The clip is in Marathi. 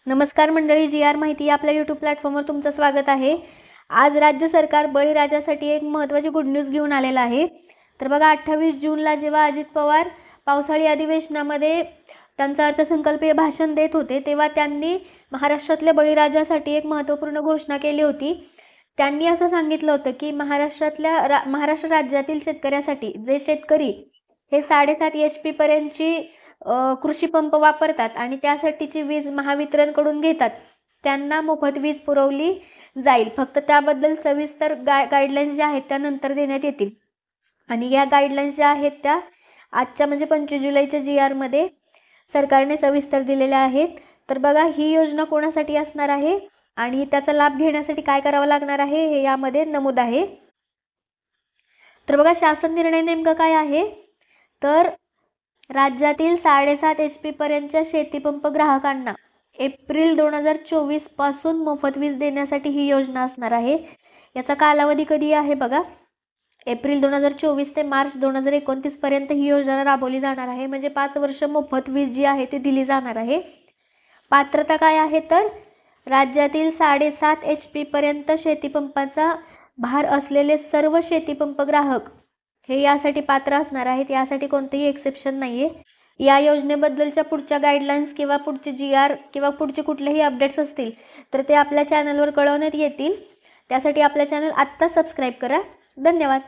नमस्कार मंडळी, जी आर माहिती या आपल्या यूट्यूब प्लॅटफॉर्मवर तुमचं स्वागत आहे। आज राज्य सरकार बळीराजासाठी एक महत्त्वाची गुड न्यूज घेऊन आलेला आहे। तर बघा 28 जूनला जेव्हा अजित पवार पावसाळी अधिवेशनामध्ये त्यांचा अर्थसंकल्पीय भाषण देत होते तेव्हा त्यांनी महाराष्ट्रातल्या बळीराजासाठी एक महत्त्वपूर्ण घोषणा केली होती। त्यांनी असं सांगितलं होतं की महाराष्ट्र राज्यातील शेतकऱ्यासाठी जे शेतकरी हे 7.5 HP पर्यंतची कृषी पंप वापरतात आणि त्यासाठीची वीज महावितरणकडून घेतात त्यांना मोफत वीज पुरवली जाईल। फक्त त्याबद्दल सविस्तर गाईडलाईन्स ज्या आहेत त्या नंतर देण्यात येतील आणि या गाईडलाईन्स ज्या आहेत त्या आजच्या म्हणजे 25 जुलैच्या GR मध्ये सरकारने सविस्तर दिलेल्या आहेत। तर बघा ही योजना कोणासाठी असणार आहे आणि त्याचा लाभ घेण्यासाठी काय करावं लागणार आहे हे यामध्ये नमूद आहे। तर बघा शासन निर्णय नेमका काय आहे, तर राज्यातील 7.5 HP पर्यंतच्या शेतीपंप ग्राहकांना एप्रिल 2024 पासून मोफत वीज देण्यासाठी ही योजना असणार आहे। याचा कालावधी कधी आहे बघा, एप्रिल 2024 ते मार्च 2029 पर्यंत ही योजना राबवली जाणार आहे। म्हणजे 5 वर्ष मोफत वीज जी आहे ती दिली जाणार आहे। पात्रता काय आहे, तर राज्यातील 7.5 HP पर्यंत शेतीपंपाचा भार असलेले सर्व शेतीपंप ग्राहक हे यासाठी पात्र असणार आहेत। यासाठी कोणतेही एक्सेप्शन नाहीये। या योजनेबद्दलच्या पुढच्या गाईडलाईन्स किंवा पुढचे GR किंवा पुढचे कुठलेही अपडेट्स असतील तर ते आपल्या चॅनलवर कळवण्यात येतील। त्यासाठी आपल्या चॅनल आत्ता सबस्क्राईब करा। धन्यवाद।